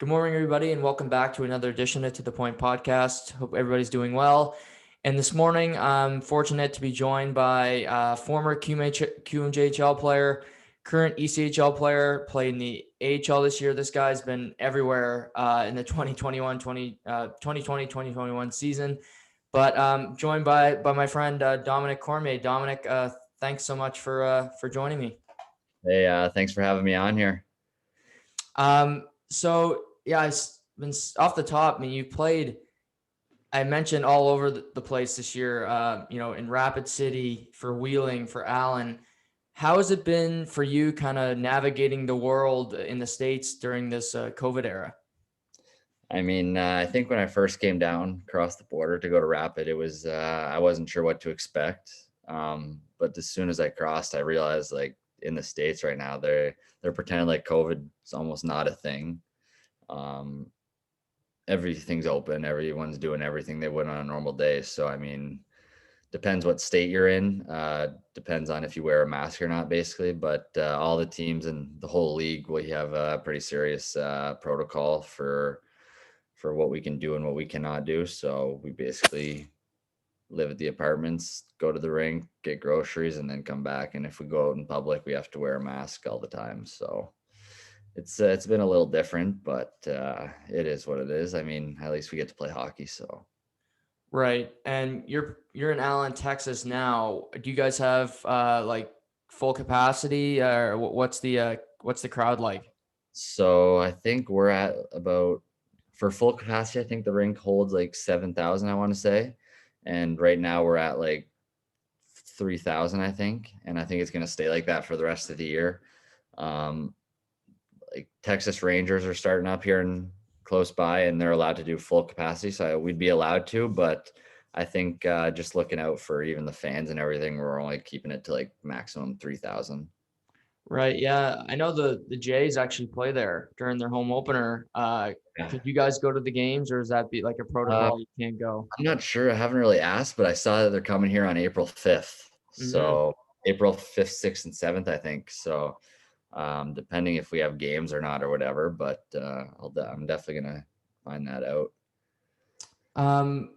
Good morning, everybody, and welcome back to another edition of To The Point podcast. Hope everybody's doing well. And this morning, I'm fortunate to be joined by former QMJHL player, current ECHL player, played in the AHL this year. This guy's been everywhere in the 2020-2021 season. But joined by my friend Dominic Cormier. Dominic, thanks so much for joining me. Hey, thanks for having me on here. So yeah, I've been off the top. I mean, you played. I mentioned all over the place this year. In Rapid City, for Wheeling, for Allen. How has it been for you, kind of navigating the world in the States during this COVID era? I mean, I think when I first came down across the border to go to Rapid, it was I wasn't sure what to expect. But as soon as I crossed, I realized like in the States right now, they're pretending like COVID is almost not a thing. Um, Everything's open, everyone's doing everything they would on a normal day. So I mean, depends what state you're in. Depends on if you wear a mask or not, basically. But all the teams in the whole league, we have a pretty serious protocol for what we can do and what we cannot do. So we basically live at the apartments, go to the rink, get groceries, and then come back. And if we go out in public, we have to wear a mask all the time. So it's been a little different, but it is what it is. I mean, at least we get to play hockey. So Right, and you're in Allen, Texas now. Do you guys have like full capacity, or what's the crowd like? I think we're at about for full capacity. I think the rink holds like 7,000. I want to say, and right now we're at like 3,000. I think, and I think it's gonna stay like that for the rest of the year. Um, like Texas Rangers are starting up here and close by, and they're allowed to do full capacity, so we'd be allowed to. But I think just looking out for even the fans and everything, we're only keeping it to like maximum 3,000. Right. Yeah. I know the Jays actually play there during their home opener. Yeah. Could you guys go to the games, or is that be like a Uh, protocol you can't go? I'm not sure. I haven't really asked, but I saw that they're coming here on April 5th. Hmm. So April 5th, 6th, and 7th, I think. So depending if we have games or not or whatever, but I'm definitely gonna find that out. Um,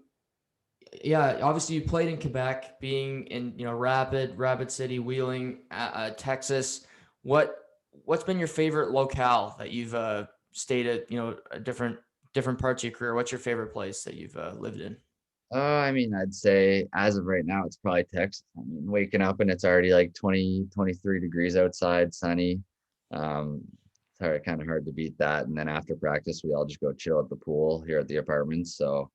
yeah. Obviously, you played in Quebec, being in Rapid City, Wheeling, Texas. What's been your favorite locale that you've stayed at? Different parts of your career. What's your favorite place that you've lived in? I mean, I'd say as of right now, it's probably Texas. I mean, waking up and it's already like 20, 23 degrees outside, sunny. It's kind of hard to beat that. And then after practice, we all just go chill at the pool here at the apartments. So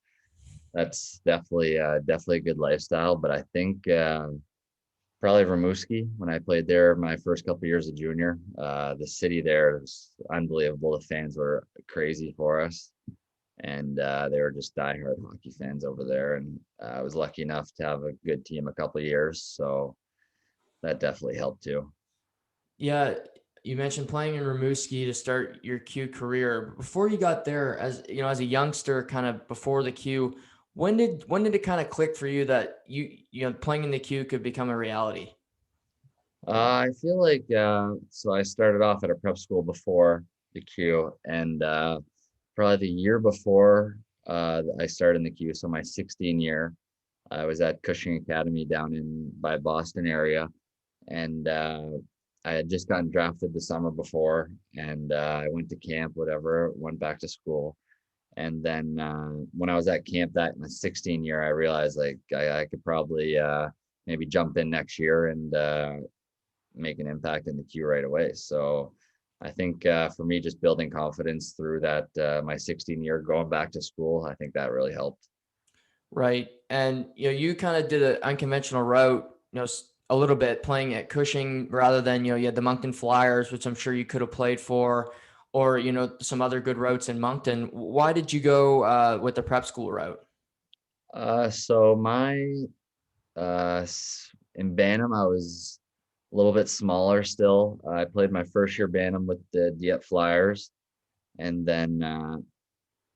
that's definitely a good lifestyle. But I think probably Rimouski when I played there my first couple of years of junior. The city there is unbelievable. The fans were crazy for us, and they were just diehard hockey fans over there. And I was lucky enough to have a good team a couple of years, so that definitely helped too. Yeah, you mentioned playing in Rimouski to start your Q career. Before you got there, as a youngster, kind of before the Q, when did it kind of click for you that playing in the Q could become a reality? I feel like so I started off at a prep school before the Q, and probably the year before I started in the Q, so my 16 year, I was at Cushing Academy down in by Boston area, and I had just gotten drafted the summer before, and I went to camp, whatever, went back to school, and then when I was at camp that in the 16 year, I realized like I could probably maybe jump in next year and make an impact in the queue right away. So I think for me, just building confidence through that my 16 year going back to school, I think that really helped. Right. And you kind of did an unconventional route, a little bit playing at Cushing rather than, you had the Moncton Flyers, which I'm sure you could have played for, or, some other good routes in Moncton. Why did you go with the prep school route? So my in Bantam, I was a little bit smaller still. I played my first year Bantam with the Dieppe Flyers, and then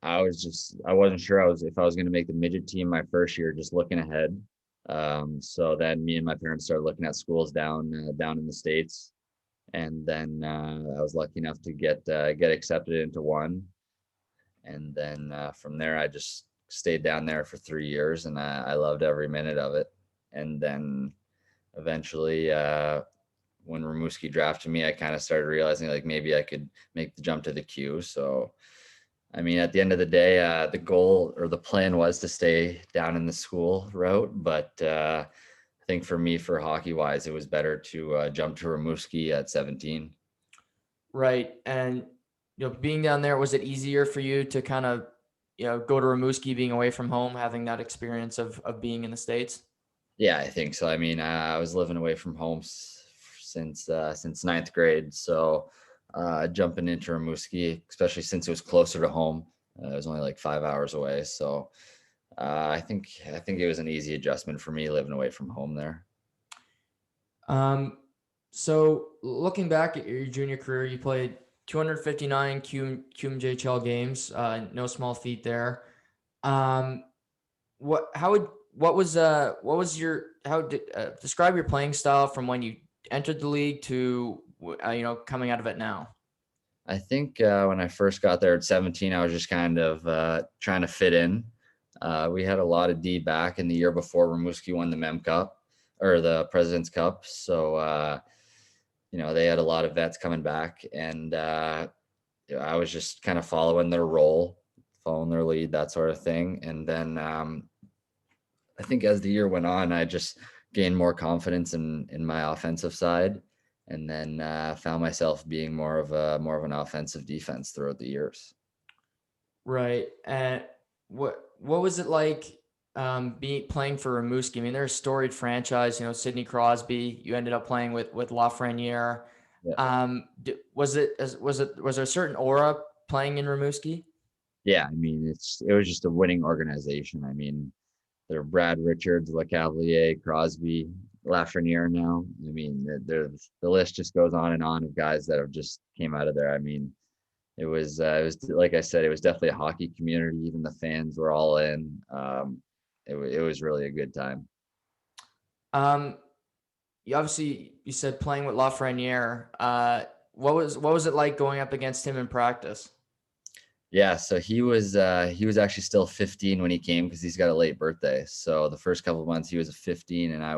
I wasn't sure if I was going to make the midget team my first year, just looking ahead. So then me and my parents started looking at schools down in the States, and then I was lucky enough to get accepted into one. And then from there, I just stayed down there for 3 years, and I loved every minute of it. And then eventually, when Rimouski drafted me, I kind of started realizing like maybe I could make the jump to the Q. So, I mean, at the end of the day, the goal or the plan was to stay down in the school route. But I think for me, for hockey wise, it was better to jump to Rimouski at 17. Right. And, being down there, was it easier for you to kind of, go to Rimouski, being away from home, having that experience of being in the States? Yeah, I think so. I mean, I was living away from home since ninth grade, so jumping into Rimouski, especially since it was closer to home, it was only like 5 hours away. So I think it was an easy adjustment for me living away from home there. So looking back at your junior career, you played 259 QMJHL games, no small feat there. Um, what was your, describe your playing style from when you entered the league to, coming out of it now? I think when I first got there at 17, I was just kind of trying to fit in. We had a lot of D back in the year before Rimouski won the Mem Cup or the President's Cup. So, they had a lot of vets coming back, and I was just kind of following their role, following their lead, that sort of thing. And then I think as the year went on, I just gained more confidence in my offensive side, and then found myself being more of an offensive defense throughout the years. Right. And what was it like playing for Rimouski? I mean, they're a storied franchise. Sidney Crosby. You ended up playing with Lafreniere. Yeah. Was there a certain aura playing in Rimouski? Yeah, I mean, it was just a winning organization. I mean, they're Brad Richards, LeCavalier, Crosby, Lafreniere now. I mean, the list just goes on and on of guys that have just came out of there. I mean, it was like I said, it was definitely a hockey community. Even the fans were all in. It was really a good time. Um, you said playing with Lafreniere. What was it like going up against him in practice? Yeah, so he was actually still 15 when he came because he's got a late birthday. So the first couple of months he was a 15, and I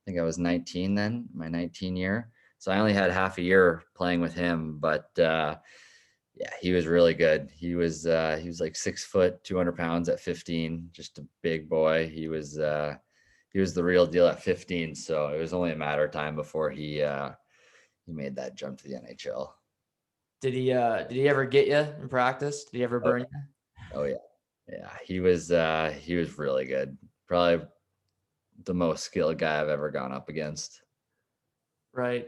think I was 19 then, my 19 year. So I only had half a year playing with him, but yeah, he was really good. He was like 6 foot, 200 pounds at 15, just a big boy. He was the real deal at 15. So it was only a matter of time before he made that jump to the NHL. Did he ever get you in practice? Did he ever Oh, burn you? oh yeah. Yeah. He was really good. Probably the most skilled guy I've ever gone up against. Right.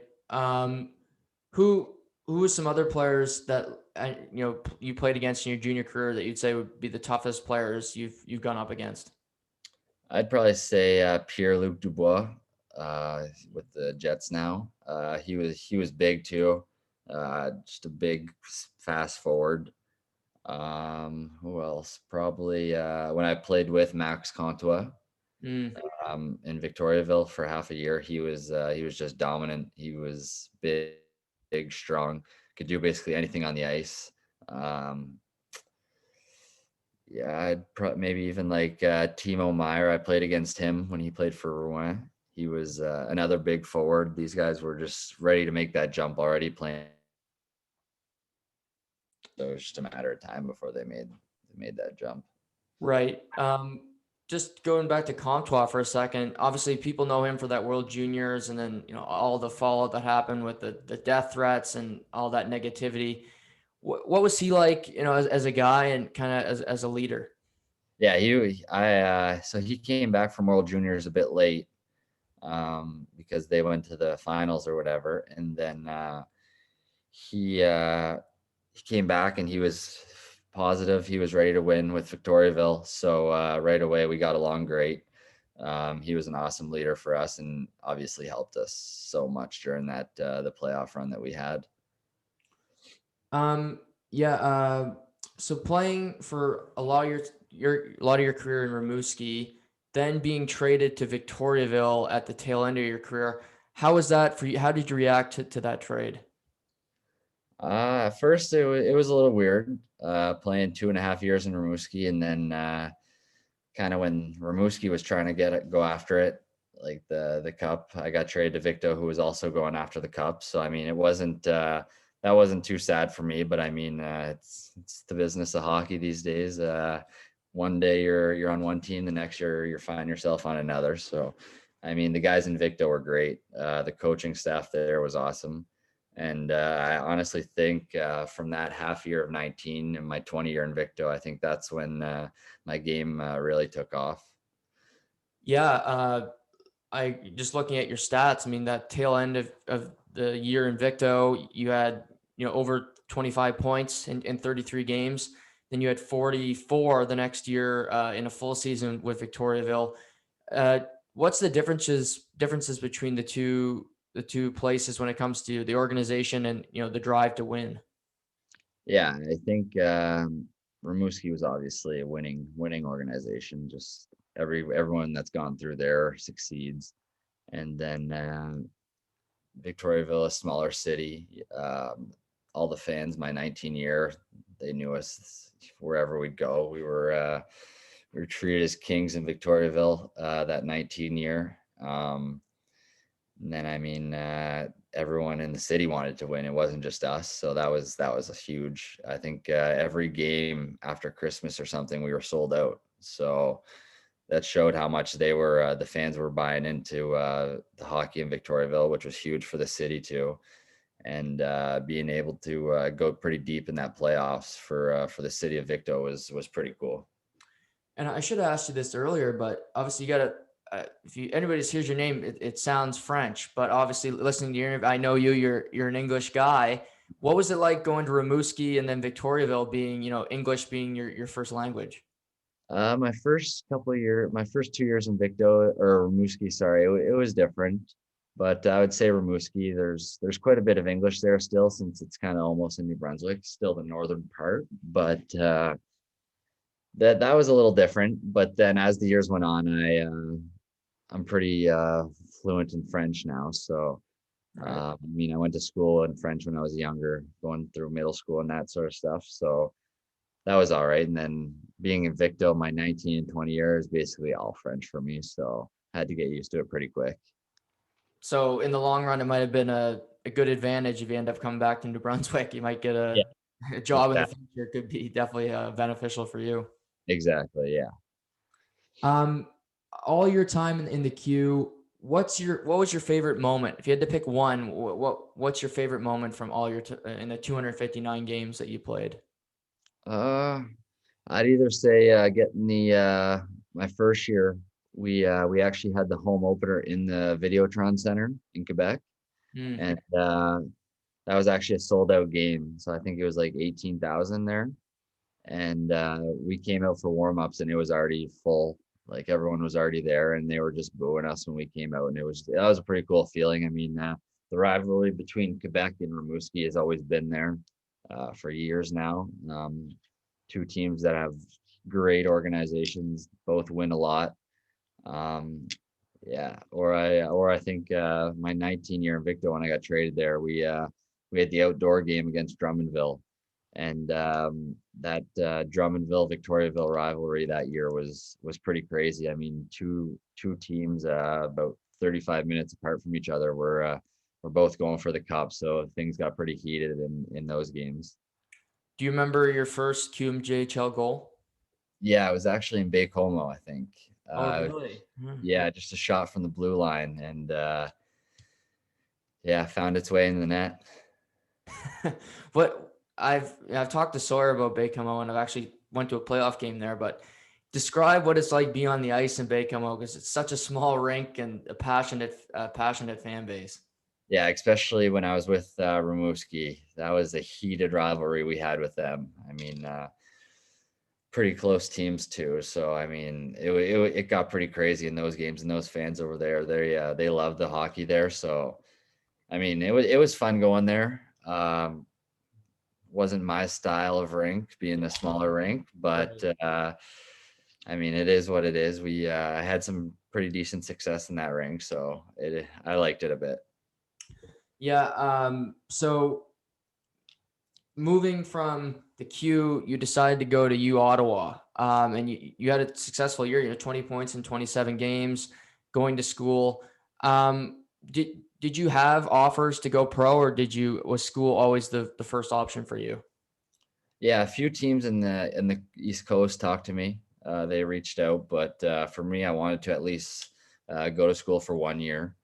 Who was some other players that you played against in your junior career that you'd say would be the toughest players you've gone up against? I'd probably say Pierre-Luc Dubois with the Jets now. He was big too. Just a big fast forward. Who else? Probably when I played with Max Comtois Mm, in Victoriaville for half a year. He was just dominant. He was big, strong, could do basically anything on the ice. Um, yeah, maybe even like Timo Meyer. I played against him when he played for Rouen. He was another big forward. These guys were just ready to make that jump already playing. So it was just a matter of time before they made that jump. right. Just going back to Comtois for a second. Obviously, people know him for that World Juniors, and then all the fallout that happened with the death threats and all that negativity. What was he like, as a guy and kind of as a leader? Yeah, so he came back from World Juniors a bit late because they went to the finals or whatever, and then he came back and he was positive. He was ready to win with Victoriaville. So right away we got along great. He was an awesome leader for us and obviously helped us so much during that the playoff run that we had. Yeah. So playing for a lot of your career in Rimouski, then being traded to Victoriaville at the tail end of your career, how was that for you? How did you react to that trade? At first it was a little weird, playing 2.5 years in Rimouski, and then kind of when Rimouski was trying to go after it, like the cup, I got traded to Victo, who was also going after the cup. So I mean, it wasn't that wasn't too sad for me, but I mean, it's the business of hockey these days. One day you're on one team, the next year you're finding yourself on another. So I mean, the guys in Victo were great. The coaching staff there was awesome. And I honestly think from that half year of 19 and my 20 year in Victo, I think that's when my game really took off. Yeah, I just looking at your stats. I mean, that tail end of the year in Victo, you had over 25 points in 33 games. Then you had 44 the next year in a full season with Victoriaville. Uh, what's the differences between the two places when it comes to the organization and the drive to win? Yeah, I think Rimouski was obviously a winning organization. Just everyone that's gone through there succeeds, and then Victoriaville, a smaller city. All the fans, my 19 year, they knew us wherever we'd go. We were treated as kings in Victoriaville that 19 year. And then I mean, everyone in the city wanted to win. It wasn't just us, so that was a huge. I think every game after Christmas or something, we were sold out. So that showed how much the fans were buying into the hockey in Victoriaville, which was huge for the city too. And being able to go pretty deep in that playoffs for the city of Victo was pretty cool. And I should have asked you this earlier, but obviously you got to. If anybody hears your name, it sounds French, but obviously listening to your interview, I know you're an English guy. What was it like going to Rimouski and then Victoriaville being, English being your first language? My first 2 years in Victo or Rimouski, sorry, it was different. But I would say Rimouski, there's quite a bit of English there still, since it's kind of almost in New Brunswick, still the northern part. But that was a little different. But then as the years went on, I'm pretty fluent in French now. So Right. I mean, I went to school in French when I was younger, going through middle school and that sort of stuff. So that was all right. And then being in Victo, my 19 and 20 years, basically all French for me. So I had to get used to it pretty quick. So in the long run, it might have been a good advantage if you end up coming back to New Brunswick. You might get Yeah, a job in the exactly. future. Could be definitely beneficial for you. Exactly. Yeah. Um, all your time in the queue, what was your favorite moment? If you had to pick one, what's your favorite moment from all in the 259 games that you played? Uh, I'd either say getting the my first year, we actually had the home opener in the Videotron Center in Quebec, Hmm. and that was actually a sold out game. So I think it was like 18,000 there, and we came out for warm ups and it was already full. Like everyone was already there, and they were just booing us when we came out, and that was a pretty cool feeling. I mean, the rivalry between Quebec and Rimouski has always been there for years now. Two teams that have great organizations, both win a lot. Um, yeah, or I think my 19 year in Victo, when I got traded there, we had the outdoor game against Drummondville, and that Drummondville Victoriaville rivalry that year was pretty crazy. I mean, two teams about 35 minutes apart from each other were both going for the cup, so things got pretty heated in those games. Do you remember your first QMJHL goal? Yeah, it was actually in Baie-Comeau, I think. Oh, really? Hmm. Yeah, just a shot from the blue line, and yeah, found its way in the net. What I've talked to Sawyer about Baie-Comeau, and I've actually went to a playoff game there. But describe what it's like being on the ice in Baie-Comeau, because it's such a small rink and a passionate fan base. Yeah, especially when I was with Rimouski. That was a heated rivalry we had with them. I mean, pretty close teams too. So I mean, it got pretty crazy in those games, and those fans over there, they love the hockey there. So I mean, it was fun going there. Wasn't my style of rink, being a smaller rink, but Right. I mean, it is what it is. We had some pretty decent success in that rink, so I liked it a bit. Yeah. So moving from the Q, you decided to go to U Ottawa, and you had a successful year. 20 points in 27 games, going to school. Did you have offers to go pro, or was school always the first option for you? Yeah, a few teams in the East Coast talked to me. They reached out, but for me, I wanted to at least go to school for 1 year,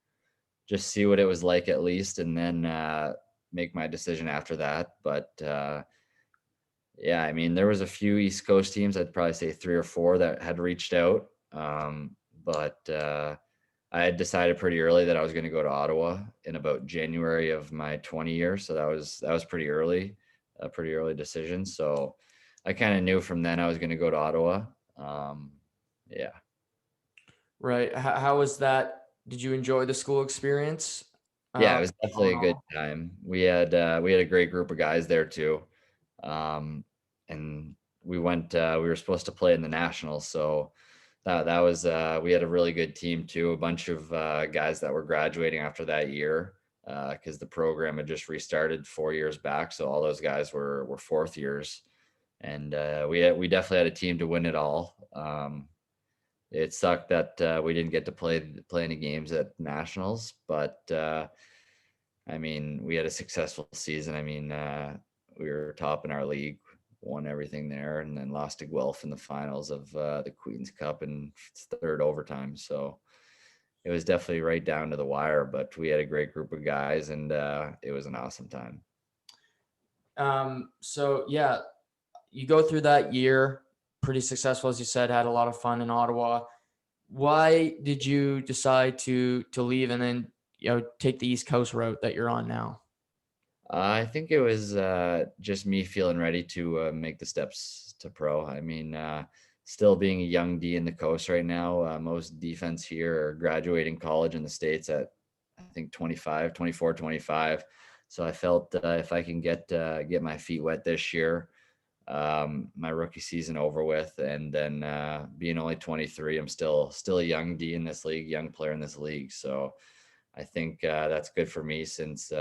just see what it was like at least, and then make my decision after that. But yeah, I mean, there was a few East Coast teams. I'd probably say 3 or 4 that had reached out. But I had decided pretty early that I was going to go to Ottawa in about January of my 20 year. So that was pretty early, a pretty early decision. So I kind of knew from then I was going to go to Ottawa. Yeah. Right. How was that? Did you enjoy the school experience? Yeah, it was definitely a good Overall? time. We had a great group of guys there too. And we were supposed to play in the nationals, so that was we had a really good team too, a bunch of guys that were graduating after that year, because the program had just restarted 4 years back, so all those guys were fourth years. And we definitely had a team to win it all. It sucked that we didn't get to play any games at nationals, but I mean, we had a successful season. I mean, we were top in our league, won everything there, and then lost to Guelph in the finals of the Queen's Cup in third overtime. So it was definitely right down to the wire, but we had a great group of guys, and it was an awesome time. So yeah, you go through that year, pretty successful, as you said, had a lot of fun in Ottawa. Why did you decide to leave and then take the East Coast route that you're on now? I think it was just me feeling ready to make the steps to pro. I mean, still being a young D in the coast right now, most defense here are graduating college in the States at, I think, 25, 24, 25. So I felt if I can get my feet wet this year, my rookie season over with, and then being only 23, I'm still a young D in this league, young player in this league. So I think that's good for me since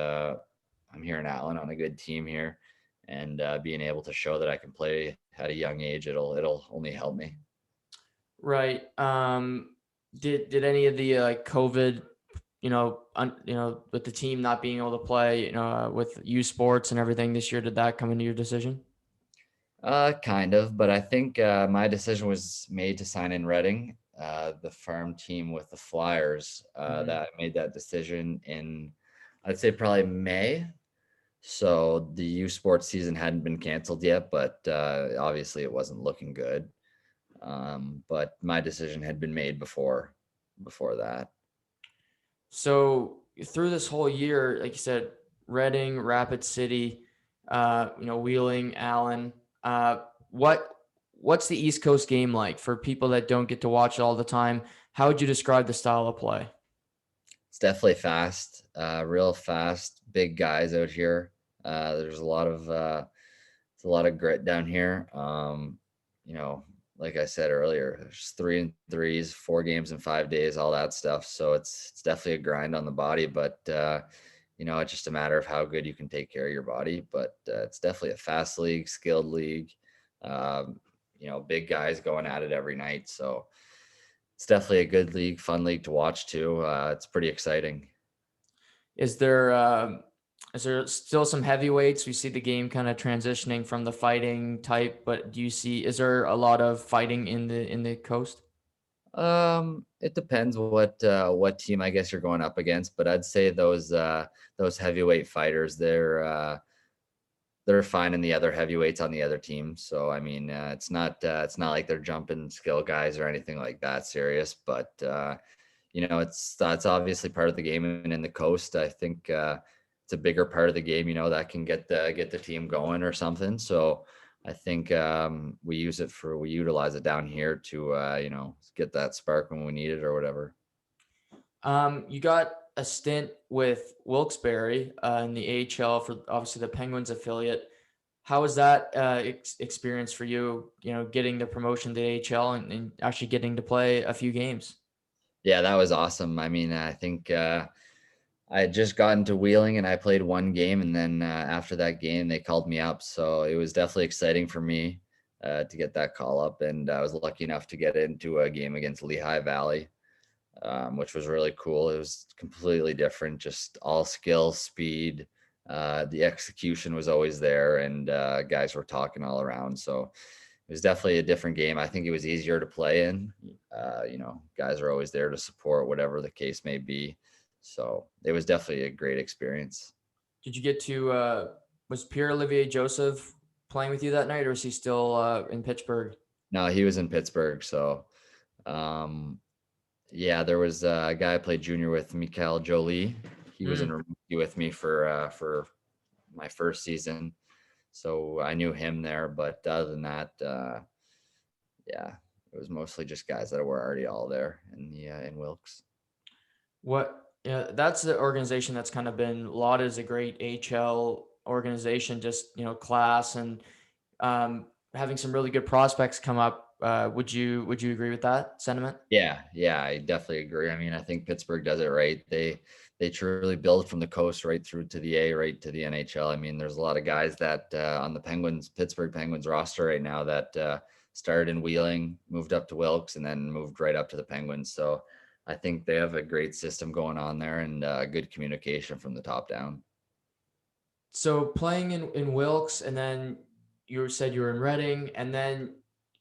I'm here in Allen on a good team here, and being able to show that I can play at a young age, it'll only help me. Right. Did any of the COVID, with the team not being able to play, with U Sports and everything this year, did that come into your decision? Kind of, but I think my decision was made to sign in Reading, the farm team with the Flyers. Mhm. That made that decision in, I'd say, probably May. So the U Sports season hadn't been canceled yet, but obviously it wasn't looking good. But my decision had been made before that. So through this whole year, like you said, Reading, Rapid City, Wheeling, Allen. Uh, what what's the East Coast game like for people that don't get to watch it all the time? How would you describe the style of play? It's definitely fast, real fast, big guys out here. There's it's a lot of grit down here. You know, like I said earlier, there's 3 and 3s, 4 games in 5 days, all that stuff. So it's definitely a grind on the body, but it's just a matter of how good you can take care of your body. But it's definitely a fast league, skilled league. Um, big guys going at it every night. So it's definitely a good league, fun league to watch too. It's pretty exciting. Is there is there still some heavyweights? We see the game kind of transitioning from the fighting type, but is there a lot of fighting in the coast? It depends what team I guess you're going up against, but I'd say those heavyweight fighters, they're finding the other heavyweights on the other team. So I mean, it's not like they're jumping skill guys or anything like that serious, but it's that's obviously part of the game. And in the coast, I think it's a bigger part of the game, that can get the team going or something. So I think we utilize it down here to get that spark when we need it or whatever. You got a stint with Wilkes-Barre in the AHL for obviously the Penguins affiliate. How was that experience for you? Getting the promotion to the AHL and actually getting to play a few games. Yeah, that was awesome. I mean, I think I had just gotten to Wheeling and I played one game, and then after that game, they called me up. So it was definitely exciting for me to get that call up, and I was lucky enough to get into a game against Lehigh Valley, which was really cool. It was completely different, just all skill, speed. The execution was always there, and guys were talking all around. So it was definitely a different game. I think it was easier to play in. Guys are always there to support whatever the case may be. So it was definitely a great experience. Did you get to was Pierre-Olivier Joseph playing with you that night, or was he still in Pittsburgh? No, he was in Pittsburgh. So yeah, there was a guy I played junior with, Mikael Jolie. He was in Rimouski with me for my first season. So I knew him there, but other than that, yeah, it was mostly just guys that were already all there in Wilkes. Yeah, that's the organization that's kind of been lauded as a great AHL organization, just, class and having some really good prospects come up. Would you agree with that sentiment? Yeah, I definitely agree. I mean, I think Pittsburgh does it right. They truly build from the coast right through to the A, right to the NHL. I mean, there's a lot of guys that on the Pittsburgh Penguins roster right now that started in Wheeling, moved up to Wilkes, and then moved right up to the Penguins. So I think they have a great system going on there and good communication from the top down. So playing in Wilkes, and then you said you were in Reading, and then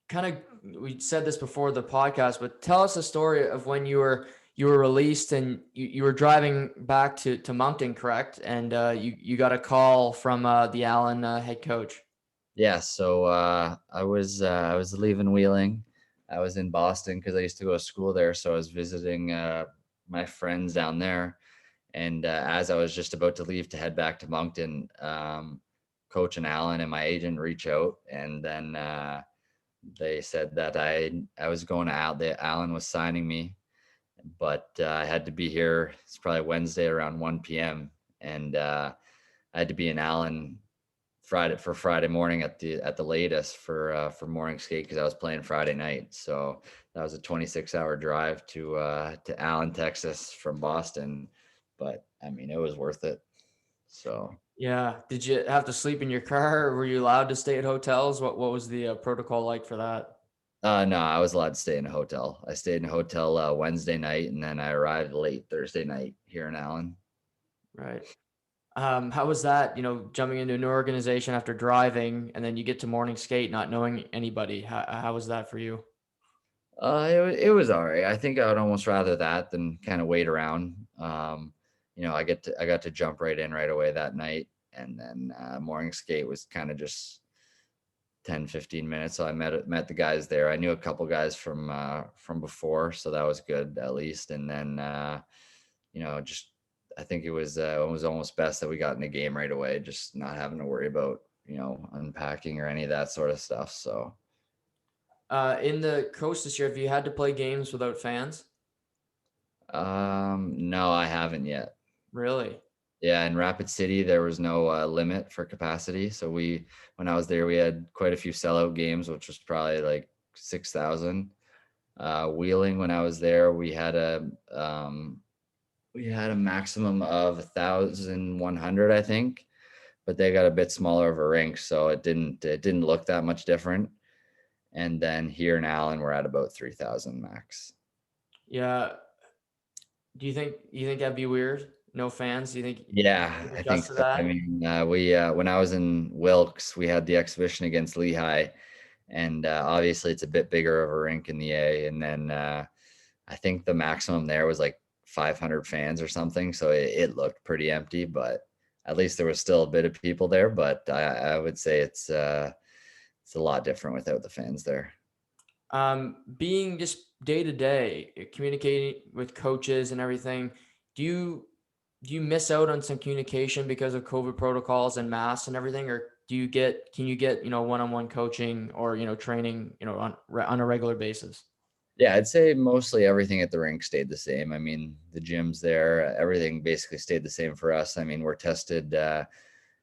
kind of, we said this before the podcast, but tell us a story of when you were released and you were driving back to Moncton, correct? And you got a call from the Allen head coach. Yeah, so I was leaving Wheeling. I was in Boston because I used to go to school there, so I was visiting my friends down there. And as I was just about to leave to head back to Moncton, Coach and Allen and my agent reach out, and then they said that I was going out. Allen was signing me, but I had to be here. It's probably Wednesday around 1 p.m. and I had to be in Allen Friday morning at the latest for morning skate because I was playing Friday night. So that was a 26-hour drive to Allen, Texas from Boston. But I mean, it was worth it. So Yeah. Did you have to sleep in your car, or were you allowed to stay at hotels? What was the protocol like for that? no, I was allowed to stay in a hotel. I stayed in a hotel Wednesday night, and then I arrived late Thursday night here in Allen. Right. How was that, jumping into a new organization after driving, and then you get to morning skate, not knowing anybody? How was that for you? It was all right. I think I would almost rather that than kind of wait around. I got to jump right in right away that night, and then morning skate was kind of just 10, 15 minutes. So I met the guys there. I knew a couple guys from before, so that was good at least. And then just I think it was almost best that we got in the game right away, just not having to worry about unpacking or any of that sort of stuff. So In the coast this year, have you had to play games without fans? no, I haven't yet. Really? Yeah, in Rapid City, there was no limit for capacity. So when I was there, we had quite a few sellout games, which was probably like 6,000. Wheeling, when I was there, we had a maximum of 1,100, I think, but they got a bit smaller of a rink, so it didn't look that much different. And then here in Allen, we're at about 3,000 max. Yeah. Do you think that'd be weird? No fans? Do you think? Yeah, I think Adjust to so. I that? mean, when I was in Wilkes, we had the exhibition against Lehigh, and obviously it's a bit bigger of a rink in the A. And then I think the maximum there was like 500 fans or something, so it looked pretty empty. But at least there was still a bit of people there. But I would say it's a lot different without the fans there. Being just day to day, communicating with coaches and everything, do you miss out on some communication because of COVID protocols and masks and everything, or can you get one-on-one coaching or training on a regular basis? Yeah, I'd say mostly everything at the rink stayed the same. I mean, the gyms there, everything basically stayed the same for us. I mean, we're tested,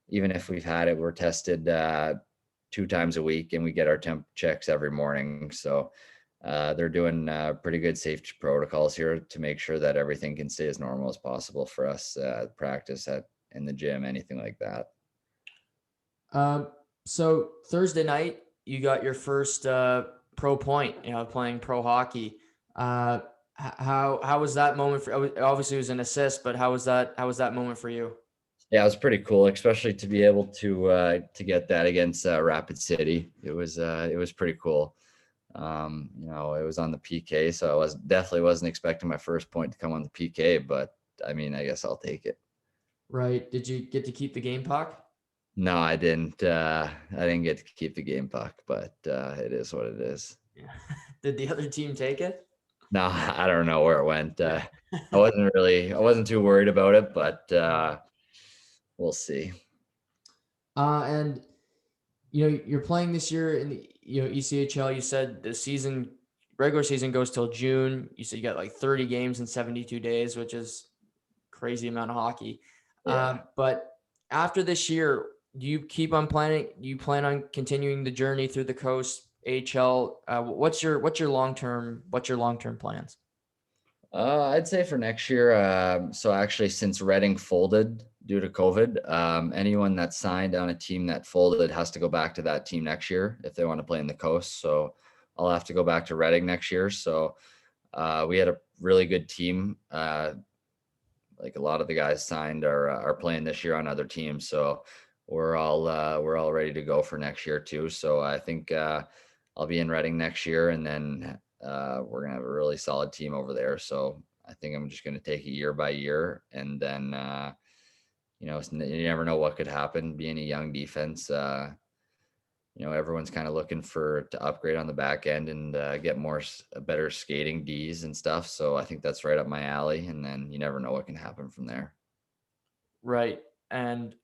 even if we've had it, we're tested 2 times a week, and we get our temp checks every morning. So they're doing pretty good safety protocols here to make sure that everything can stay as normal as possible for us at practice, in the gym, anything like that. So Thursday night, you got your first pro point, playing pro hockey. How was that moment for? Obviously, it was an assist, but how was that moment for you? Yeah, it was pretty cool, especially to be able to get that against Rapid City. It was pretty cool. It was on the PK, so I definitely wasn't expecting my first point to come on the PK, but I mean, I guess I'll take it. Right? Did you get to keep the game puck? No, I didn't. I didn't get to keep the game puck, but it is what it is. Yeah. Did the other team take it? No, I don't know where it went. I wasn't too worried about it, but we'll see. And you're playing this year in the ECHL. You said the regular season goes till June. You said you got like 30 games in 72 days, which is crazy amount of hockey. Yeah. But after this year, do you keep on planning? Do you plan on continuing the journey through the coast AHL? What's your long-term plans? I'd say for next year. So actually, since Reading folded due to COVID, anyone that signed on a team that folded has to go back to that team next year if they want to play in the coast. So I'll have to go back to Reading next year. So we had a really good team. Like a lot of the guys signed are playing this year on other teams. So we're all ready to go for next year too. So I think I'll be in Reading next year, and then we're gonna have a really solid team over there. So I think I'm just gonna take it year by year, and then you never know what could happen. Being a young defense, everyone's kind of looking to upgrade on the back end and get better skating Ds and stuff. So I think that's right up my alley. And then you never know what can happen from there. Right. And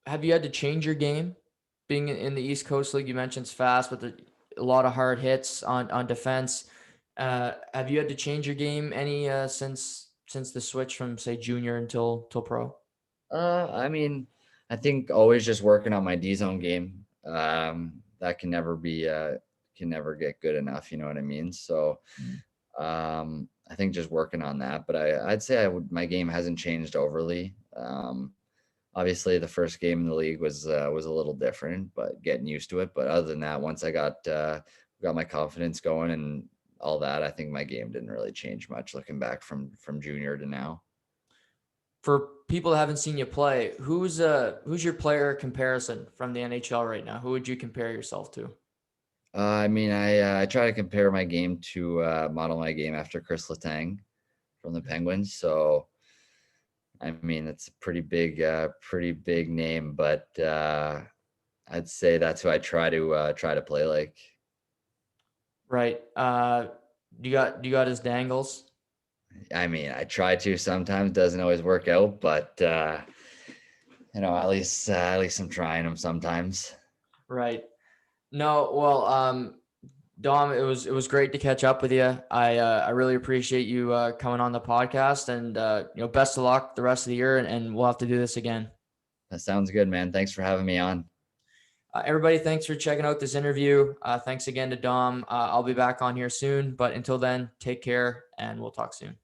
have you had to change your game being in the East Coast League? You mentioned it's fast with a lot of hard hits on defense. Have you had to change your game any since the switch from, say, junior until pro? I mean, I think always just working on my D zone game. That can never get good enough. You know what I mean? So I think just working on that. But I'd say my game hasn't changed overly. Obviously, the first game in the league was a little different, but getting used to it. But other than that, once I got my confidence going and all that, I think my game didn't really change much looking back from junior to now. For people that haven't seen you play, who's your player comparison from the NHL right now? Who would you compare yourself to? I mean, I try to compare my game to model my game after Chris Letang from the Penguins. So, I mean, it's a pretty big name, but I'd say that's who I try to play like. Right. Do you got his dangles? I mean, I try to sometimes, doesn't always work out, but at least I'm trying them sometimes. Right. No, well, Dom, it was great to catch up with you. I really appreciate you coming on the podcast, and best of luck the rest of the year, and we'll have to do this again. That sounds good, man. Thanks for having me on. Everybody, thanks for checking out this interview. Thanks again to Dom. I'll be back on here soon, but until then, take care, and we'll talk soon.